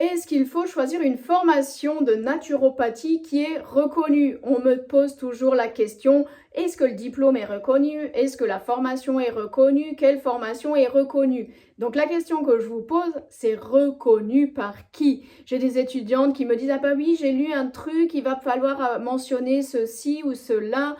Est-ce qu'il faut choisir une formation de naturopathie qui est reconnue? On me pose toujours la question, est-ce que le diplôme est reconnu? Est-ce que la formation est reconnue? Quelle formation est reconnue? Donc la question que je vous pose, c'est reconnu par qui? J'ai des étudiantes qui me disent, ah bah oui, j'ai lu un truc, il va falloir mentionner ceci ou cela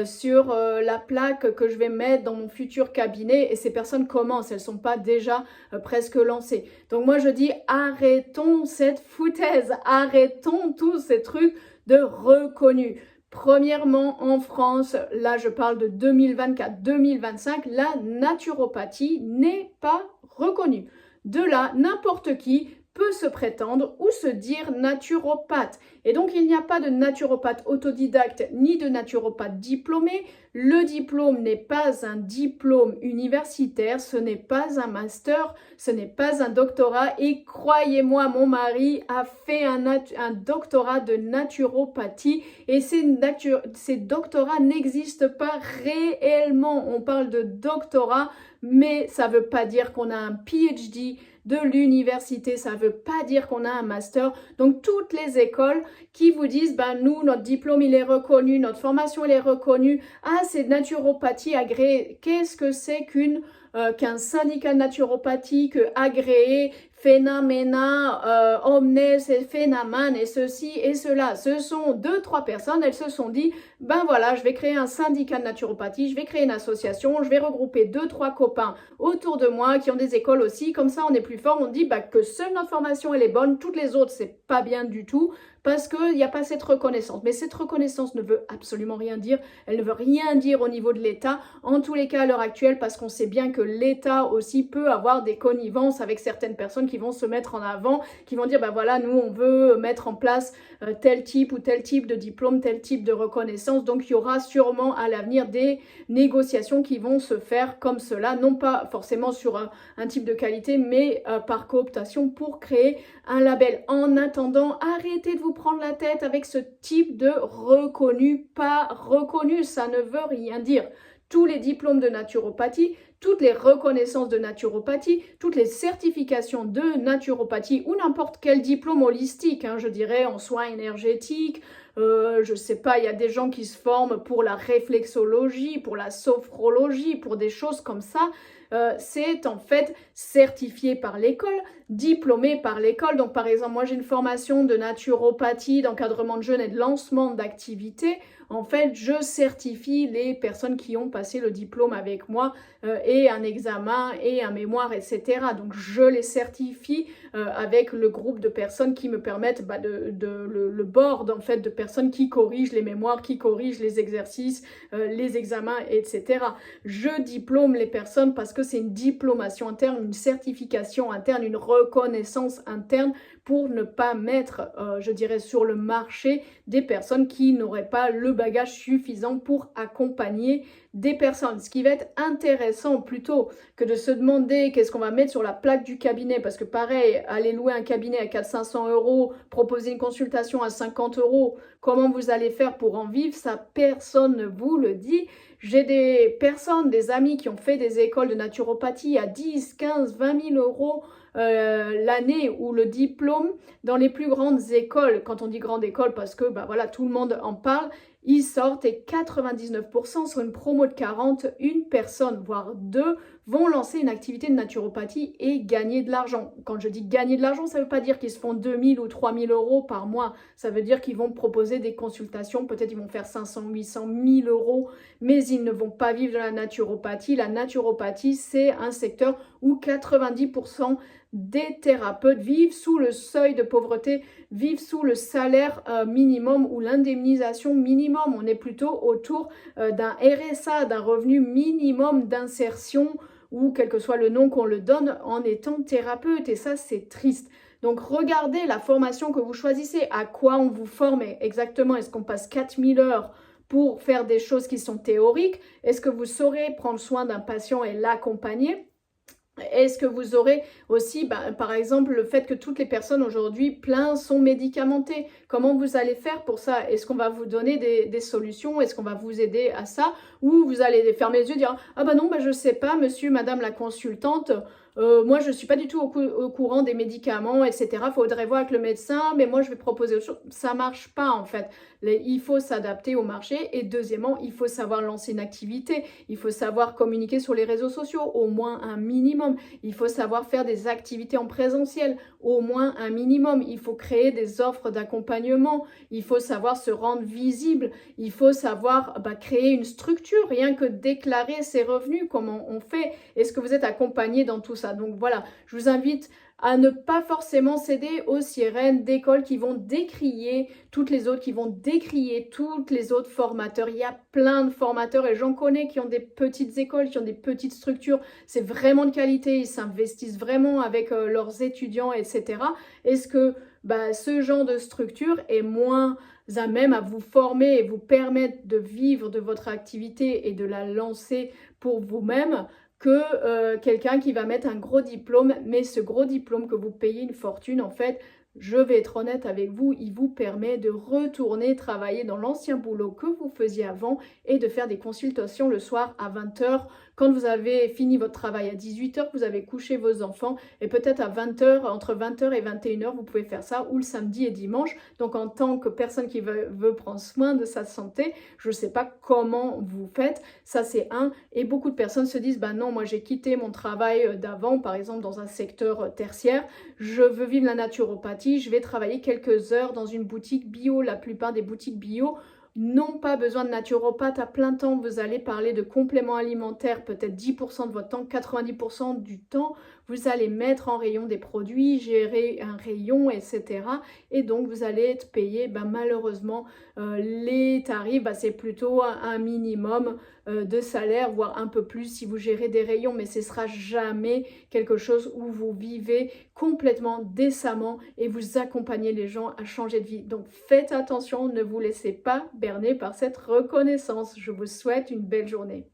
sur la plaque que je vais mettre dans mon futur cabinet, et ces personnes commencent, elles ne sont pas déjà presque lancées. Donc moi je dis arrêtons cette foutaise, arrêtons tous ces trucs de reconnus. Premièrement, en France, là je parle de 2024-2025, la naturopathie n'est pas reconnue. De là, n'importe qui peut se prétendre ou se dire naturopathe. Et donc, il n'y a pas de naturopathe autodidacte ni de naturopathe diplômé. Le diplôme n'est pas un diplôme universitaire, ce n'est pas un master, ce n'est pas un doctorat. Et croyez-moi, mon mari a fait un doctorat de naturopathie et ces doctorats n'existent pas réellement. On parle de doctorat, mais ça ne veut pas dire qu'on a un PhD de l'université, ça ne veut pas dire qu'on a un master. Donc toutes les écoles qui vous disent, ben nous, notre diplôme il est reconnu, notre formation elle est reconnue, ah c'est naturopathie agréée. Qu'est-ce que c'est qu'un syndicat de naturopathie agréé, phénomène, omnes et phénomen et ceci et cela? Ce sont 2-3 personnes, elles se sont dit, ben voilà, je vais créer un syndicat de naturopathie, je vais créer une association, je vais regrouper 2-3 copains autour de moi qui ont des écoles aussi, comme ça on est plus fort, on dit bah, que seule notre formation elle est bonne, toutes les autres c'est pas bien du tout, parce qu'il n'y a pas cette reconnaissance. Mais cette reconnaissance ne veut absolument rien dire, elle ne veut rien dire au niveau de l'État, en tous les cas à l'heure actuelle, parce qu'on sait bien que l'État aussi peut avoir des connivences avec certaines personnes qui vont se mettre en avant, qui vont dire, ben voilà, nous on veut mettre en place tel type ou tel type de diplôme, tel type de reconnaissance, donc il y aura sûrement à l'avenir des négociations qui vont se faire comme cela, non pas forcément sur un type de qualité, mais par cooptation pour créer un label. En attendant, arrêtez de vous prendre la tête avec ce type de reconnu, pas reconnu, ça ne veut rien dire. Tous les diplômes de naturopathie, toutes les reconnaissances de naturopathie, toutes les certifications de naturopathie ou n'importe quel diplôme holistique, je dirais en soins énergétiques, je sais pas, il y a des gens qui se forment pour la réflexologie, pour la sophrologie, pour des choses comme ça. C'est en fait certifié par l'école, diplômé par l'école. Donc par exemple, moi j'ai une formation de naturopathie, d'encadrement de jeunes et de lancement d'activités. En fait, je certifie les personnes qui ont passé le diplôme avec moi et un examen et un mémoire, etc. Donc je les certifie avec le groupe de personnes qui me permettent le board en fait de personnes qui corrigent les mémoires, qui corrigent les exercices, les examens, etc. Je diplôme les personnes parce que c'est une diplomation interne, une certification interne, une reconnaissance interne pour ne pas mettre, je dirais, sur le marché des personnes qui n'auraient pas le bagage suffisant pour accompagner des personnes. Ce qui va être intéressant plutôt que de se demander qu'est-ce qu'on va mettre sur la plaque du cabinet, parce que pareil, aller louer un cabinet à 400-500 euros, proposer une consultation à 50 euros, comment vous allez faire pour en vivre, ça personne ne vous le dit. J'ai des personnes, des amis qui ont fait des écoles de naturopathie à 10, 15, 20 000 euros l'année, ou le diplôme dans les plus grandes écoles. Quand on dit grande école, parce que voilà, tout le monde en parle, ils sortent et 99% sur une promo de 40, une personne, voire deux, vont lancer une activité de naturopathie et gagner de l'argent. Quand je dis gagner de l'argent, ça ne veut pas dire qu'ils se font 2000 ou 3000 euros par mois. Ça veut dire qu'ils vont proposer des consultations, peut-être ils vont faire 500, 800, 1000 euros, mais ils ne vont pas vivre de la naturopathie. La naturopathie, c'est un secteur où 90% des thérapeutes vivent sous le seuil de pauvreté, vivent sous le salaire minimum ou l'indemnisation minimum. On est plutôt autour d'un RSA, d'un revenu minimum d'insertion, ou quel que soit le nom qu'on le donne, en étant thérapeute. Et ça, c'est triste. Donc, regardez la formation que vous choisissez, à quoi on vous forme exactement. Est-ce qu'on passe 4000 heures pour faire des choses qui sont théoriques? Est-ce que vous saurez prendre soin d'un patient et l'accompagner? Est-ce que vous aurez aussi, par exemple, le fait que toutes les personnes aujourd'hui, plein sont médicamentées? Comment vous allez faire pour ça? Est-ce qu'on va vous donner des solutions? Est-ce qu'on va vous aider à ça? Ou vous allez fermer les yeux et dire « Ah bah non, je sais pas, monsieur, madame la consultante, moi je suis pas du tout au courant des médicaments, etc. Faudrait voir avec le médecin, mais moi je vais proposer autre chose. Ça marche pas en fait. Il faut s'adapter au marché et deuxièmement, il faut savoir lancer une activité. Il faut savoir communiquer sur les réseaux sociaux, au moins un minimum. Il faut savoir faire des activités en présentiel, au moins un minimum. Il faut créer des offres d'accompagnement. Il faut savoir se rendre visible. Il faut savoir créer une structure, rien que déclarer ses revenus, comment on fait. Est-ce que vous êtes accompagné dans tout ça? Donc voilà, je vous invite à ne pas forcément céder aux sirènes d'écoles qui vont décrier toutes les autres, qui vont décrier toutes les autres formateurs. Il y a plein de formateurs et j'en connais qui ont des petites écoles, qui ont des petites structures. C'est vraiment de qualité, ils s'investissent vraiment avec leurs étudiants, etc. Est-ce que ce genre de structure est moins à même à vous former et vous permettre de vivre de votre activité et de la lancer pour vous-même que quelqu'un qui va mettre un gros diplôme, mais ce gros diplôme que vous payez une fortune, en fait, je vais être honnête avec vous, il vous permet de retourner travailler dans l'ancien boulot que vous faisiez avant et de faire des consultations le soir à 20h quand vous avez fini votre travail à 18h, vous avez couché vos enfants et peut-être à 20h, entre 20h et 21h, vous pouvez faire ça ou le samedi et dimanche. Donc en tant que personne qui veut prendre soin de sa santé, je ne sais pas comment vous faites, ça c'est un. Et beaucoup de personnes se disent, non, moi j'ai quitté mon travail d'avant, par exemple dans un secteur tertiaire, je veux vivre la naturopathie, je vais travailler quelques heures dans une boutique bio. La plupart des boutiques bio n'ont pas besoin de naturopathe à plein temps. Vous allez parler de compléments alimentaires, peut-être 10% de votre temps, 90% du temps, vous allez mettre en rayon des produits, gérer un rayon, etc. Et donc, vous allez être payé, malheureusement, les tarifs, c'est plutôt un minimum de salaire, voire un peu plus si vous gérez des rayons, mais ce ne sera jamais quelque chose où vous vivez complètement décemment et vous accompagnez les gens à changer de vie. Donc, faites attention, ne vous laissez pas berner par cette reconnaissance. Je vous souhaite une belle journée.